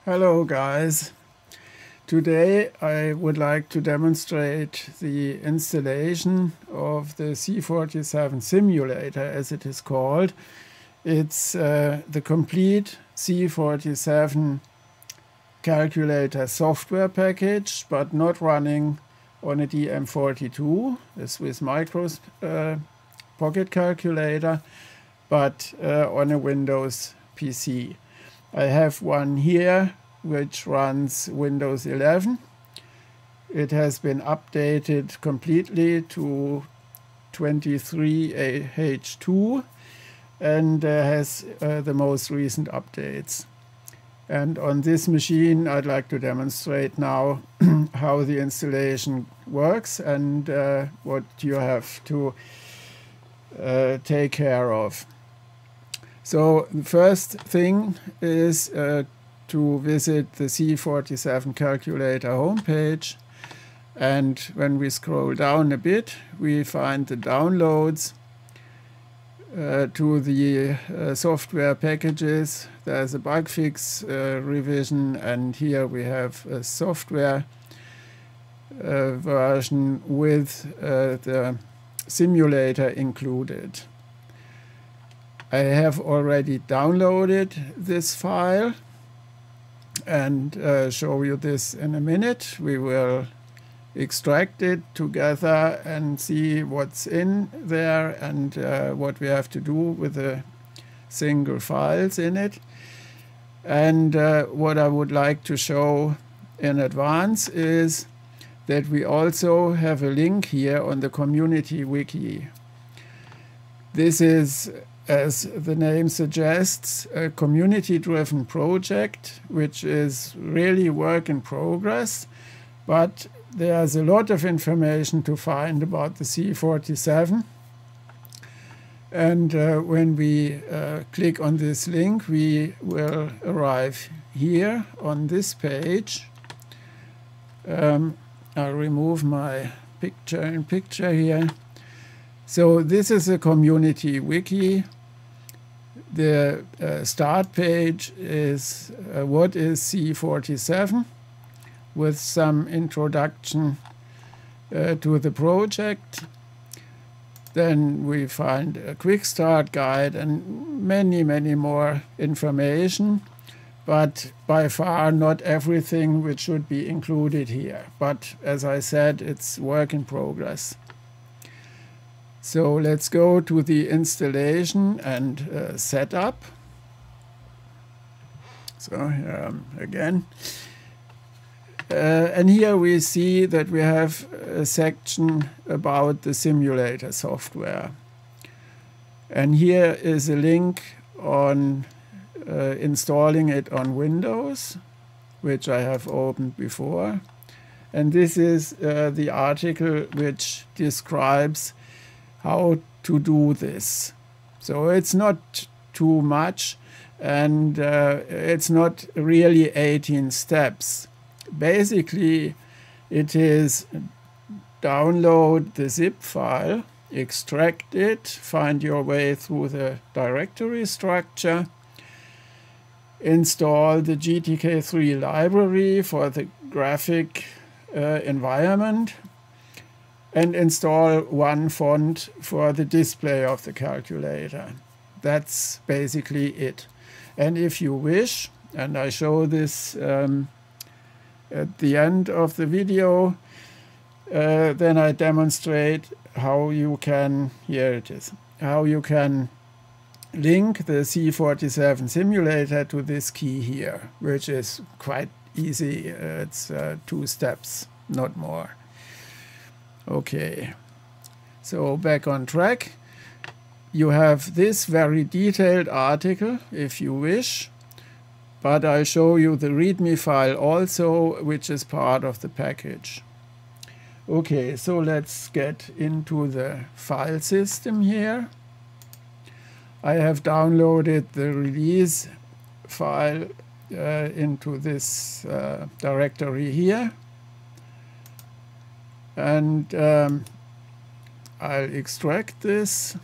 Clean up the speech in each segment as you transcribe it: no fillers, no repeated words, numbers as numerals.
Hello guys. Today I would like to demonstrate the installation of the C47 simulator, as it is called. It's the complete C47 calculator software package, but not running on a DM42, the Swiss Micro's pocket calculator, but on a Windows PC. I have one here which runs Windows 11. It has been updated completely to 23H2 and has the most recent updates. And on this machine I'd like to demonstrate now how the installation works and what you have to take care of. So the first thing is to visit the C47 Calculator homepage, and when we scroll down a bit we find the downloads to the software packages. There's a bug fix revision, and here we have a software version with the simulator included. I have already downloaded this file and show you this in a minute. We will extract it together and see what's in there and what we have to do with the single files in it. And what I would like to show in advance is that we also have a link here on the community wiki. This is, as the name suggests, a community-driven project, which is really work in progress, but there's a lot of information to find about the C47. And when we click on this link, we will arrive here on this page. I'll remove my picture here. So this is a community wiki. The start page is what is C47, with some introduction to the project. Then we find a quick start guide and many more information, but by far not everything which should be included here. But as I said, it's work in progress. So let's go to the installation and setup. So again. And here we see that we have a section about the simulator software. And here is a link on installing it on Windows, which I have opened before. And this is the article which describes how to do this. So it's not too much, and it's not really 18 steps. Basically, it is download the zip file, extract it, find your way through the directory structure, install the GTK3 library for the graphic environment, and install one font for the display of the calculator. That's basically it. And if you wish, and I show this at the end of the video, then I demonstrate how you can, here it is, how you can link the C47 simulator to this key here, which is quite easy. It's 2 steps, not more. Okay, so back on track. You have this very detailed article if you wish, but I'll show you the README file also, which is part of the package. Okay, so let's get into the file system here. I have downloaded the release file into this directory here. And I'll extract this.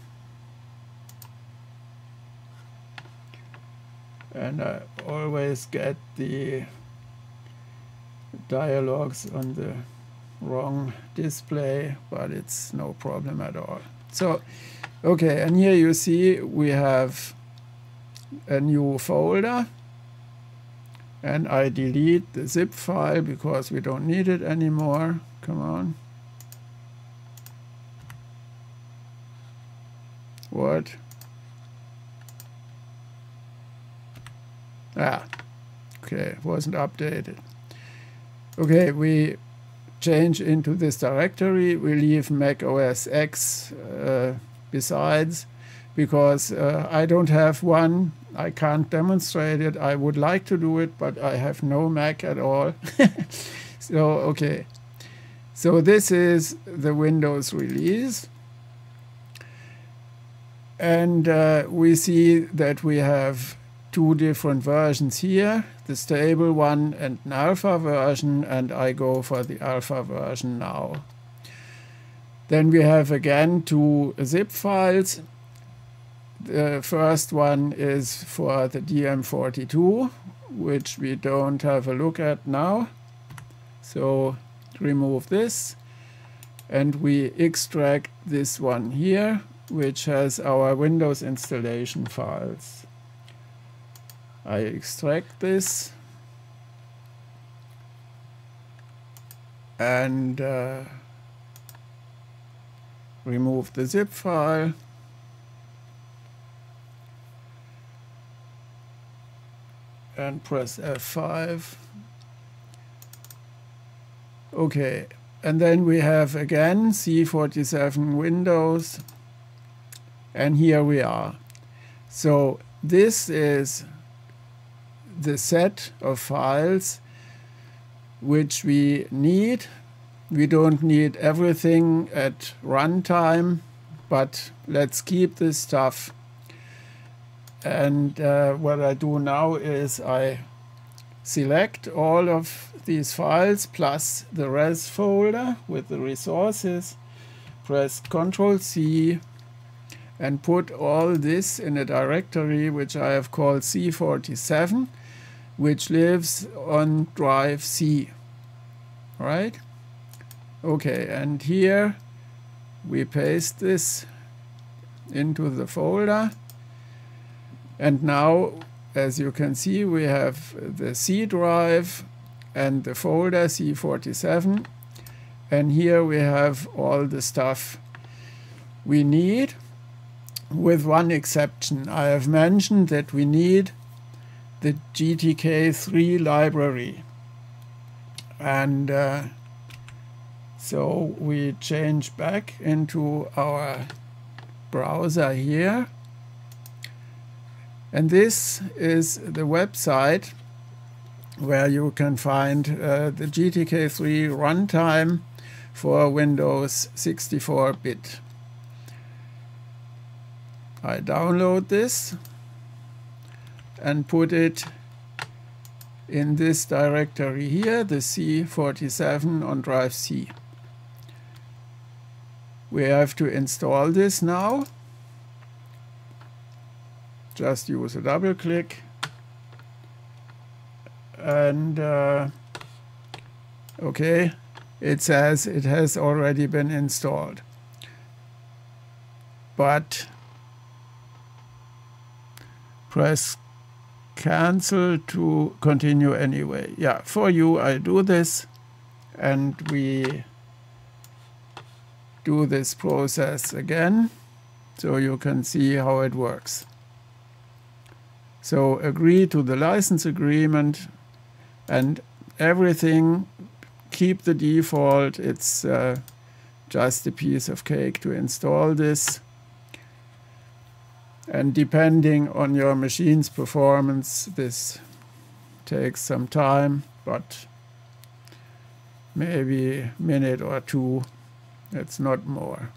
and I always get the dialogues on the wrong display, but it's no problem at all. So okay, and here you see we have a new folder, and I delete the zip file because we don't need it anymore. Come on. What? Ah, okay, wasn't updated. Okay, we change into this directory. We leave Mac OS X besides, because I don't have one. I can't demonstrate it. I would like to do it, but I have no Mac at all. So, okay. So this is the Windows release. And we see that we have two different versions here, the stable one and an alpha version, and I go for the alpha version now. Then we have again two zip files. The first one is for the DM42, which we don't have a look at now. So remove this, and we extract this one here, which has our Windows installation files. I extract this and remove the zip file. And press F5. Okay, and then we have again C47 Windows, and here we are. So this is the set of files which we need. We don't need everything at runtime, but let's keep this stuff. And what I do now is I select all of these files plus the res folder with the resources, press Ctrl+C, and put all this in a directory which I have called C47, which lives on drive C. Right? Okay, and here we paste this into the folder. And now, as you can see, we have the C drive and the folder C47. And here we have all the stuff we need, with one exception. I have mentioned that we need the GTK3 library. And so we change back into our browser here. And this is the website where you can find the GTK3 runtime for Windows 64-bit. I download this and put it in this directory here, the C47 on drive C. We have to install this now. Just use a double click, and okay, it says it has already been installed, but press cancel to continue anyway. Yeah, for you I do this, and we do this process again so you can see how it works. So agree to the license agreement and everything, keep the default. It's just a piece of cake to install this. And depending on your machine's performance, this takes some time, but maybe a minute or two. It's not more.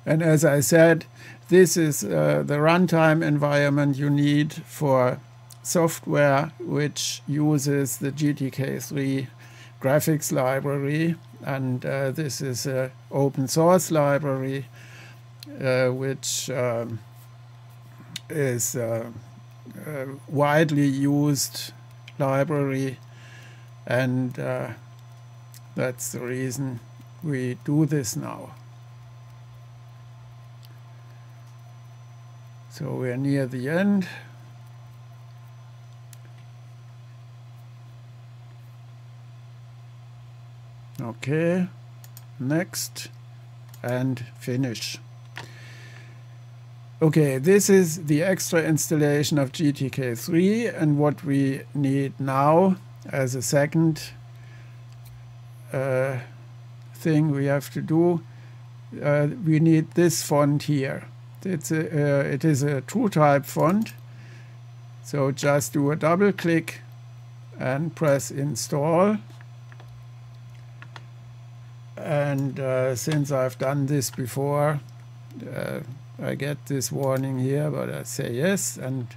And as I said, this is the runtime environment you need for software which uses the GTK3 graphics library. And this is an open source library which is a widely used library, and that's the reason we do this now. So we're near the end. Okay, next, and finish. Okay, this is the extra installation of GTK3, and what we need now as a second thing we have to do, we need this font here. It is a TrueType font, so just do a double click and press install. And since I've done this before, I get this warning here, but I say yes, and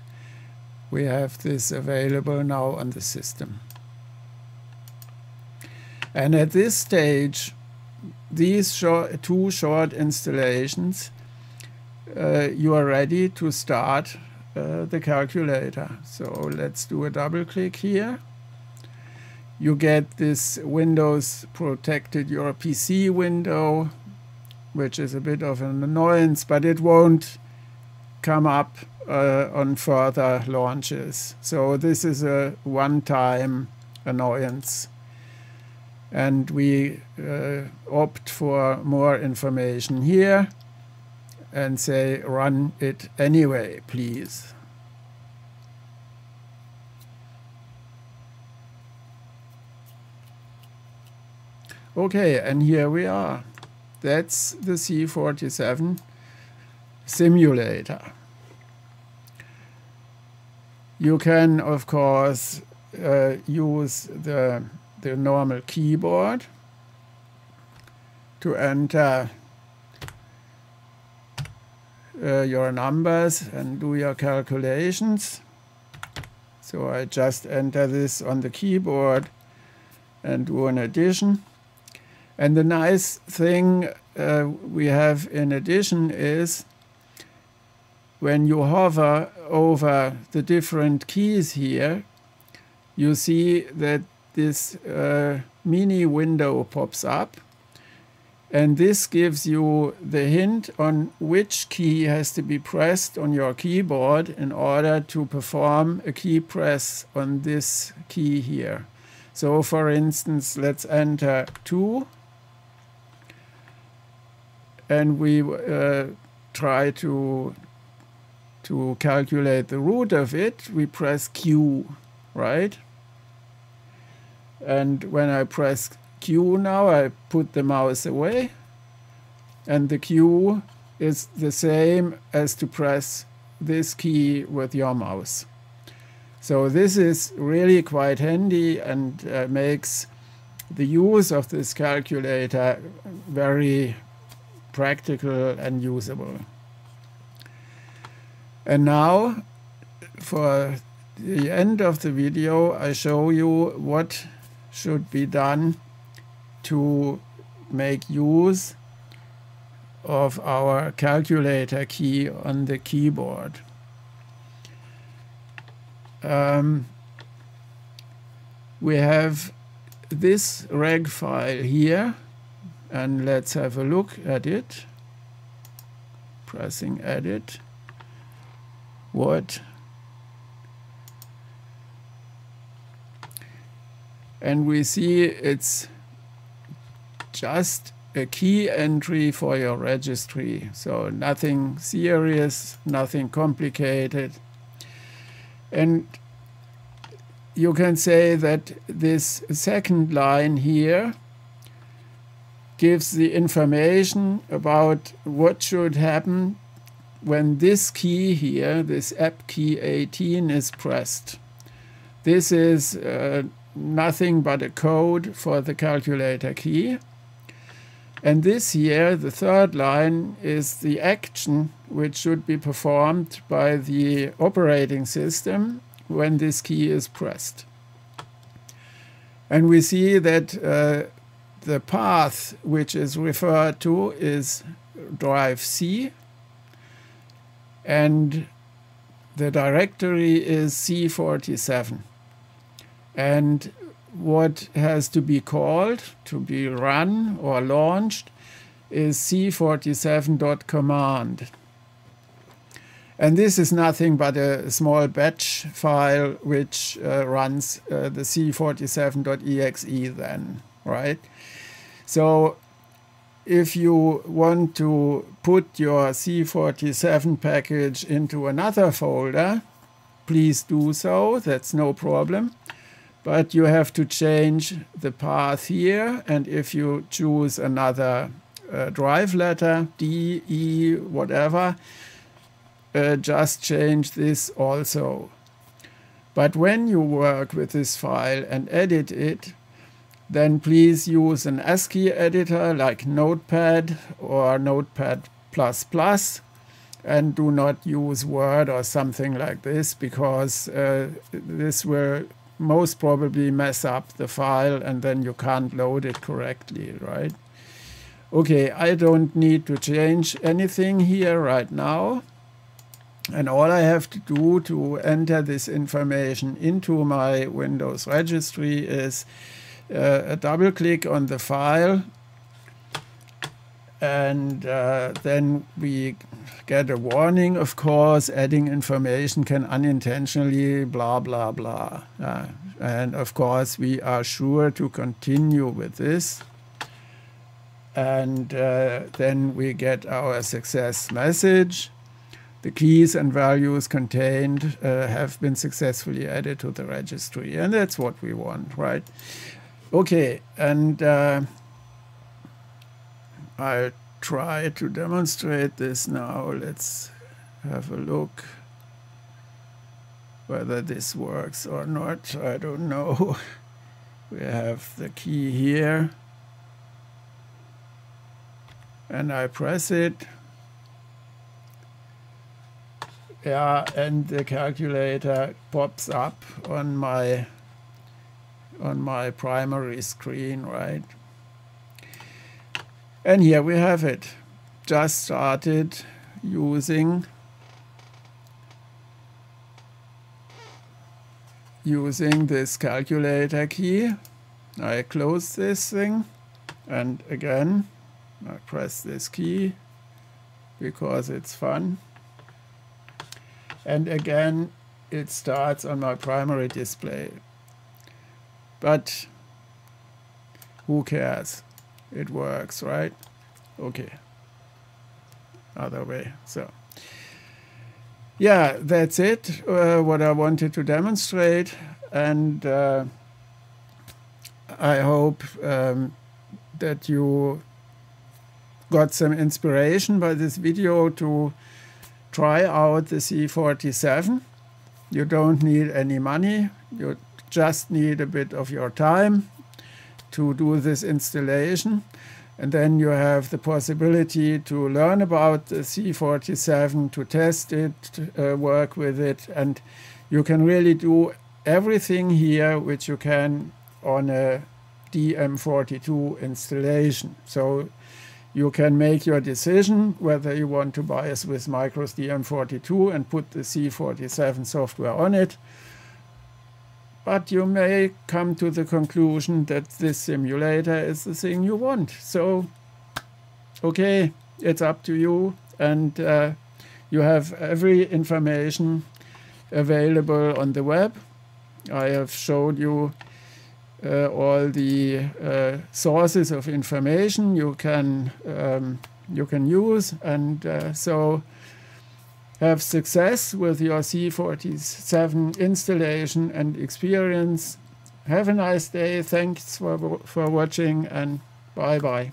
we have this available now on the system. And at this stage, these two short installations, you are ready to start the calculator. So let's do a double click here. You get this Windows protected your PC window, which is a bit of an annoyance, but it won't come up on further launches. So this is a one-time annoyance. And we opt for more information here and say run it anyway, please. Okay, and here we are. That's the C47 simulator. You can, of course, use the normal keyboard to enter your numbers and do your calculations. So I just enter this on the keyboard and do an addition. And the nice thing we have in addition is when you hover over the different keys here, you see that this mini window pops up, and this gives you the hint on which key has to be pressed on your keyboard in order to perform a key press on this key here. So for instance, let's enter 2. And we try to calculate the root of it. We press Q, right? And when I press Q now, I put the mouse away. And the Q is the same as to press this key with your mouse. So this is really quite handy and makes the use of this calculator very practical and usable. And now, for the end of the video, I show you what should be done to make use of our calculator key on the keyboard. We have this reg file here, and let's have a look at it. Pressing edit. What? And we see it's just a key entry for your registry. So nothing serious, nothing complicated. And you can say that this second line here gives the information about what should happen when this key here, this app key 18, is pressed. This is nothing but a code for the calculator key. And this here, the third line, is the action which should be performed by the operating system when this key is pressed. And we see that the path which is referred to is drive C, and the directory is C47. And what has to be called, to be run or launched, is C47.command. And this is nothing but a small batch file which runs the C47.exe then, right? So if you want to put your C47 package into another folder, please do so, that's no problem. But you have to change the path here, and if you choose another drive letter, D, E, whatever, just change this also. But when you work with this file and edit it, then please use an ASCII editor like Notepad or Notepad++, and do not use Word or something like this, because this will most probably mess up the file and then you can't load it correctly, right? Okay, I don't need to change anything here right now. And all I have to do to enter this information into my Windows registry is a double click on the file, and then we get a warning, of course, adding information can unintentionally blah blah blah. And of course we are sure to continue with this, and then we get our success message. The keys and values contained have been successfully added to the registry, and that's what we want, right? Okay, and I'll try to demonstrate this now. Let's have a look whether this works or not. I don't know. We have the key here, and I press it. Yeah, and the calculator pops up on my primary screen, right? And here we have it. Just started using this calculator key. I close this thing, and again I press this key because it's fun. And again it starts on my primary display. But who cares? It works, right? Okay. Other way. So yeah, that's it, what I wanted to demonstrate. And I hope that you got some inspiration by this video to try out the C47. You don't need any money. You just need a bit of your time to do this installation, and then you have the possibility to learn about the C47, to test it, work with it, and you can really do everything here which you can on a DM42 installation. So you can make your decision whether you want to buy a Swiss Micros DM42 and put the C47 software on it. But you may come to the conclusion that this simulator is the thing you want. So, okay, it's up to you. And you have every information available on the web. I have showed you all the sources of information you can use, and so have success with your C47 installation and experience. Have a nice day. Thanks for watching, and bye bye.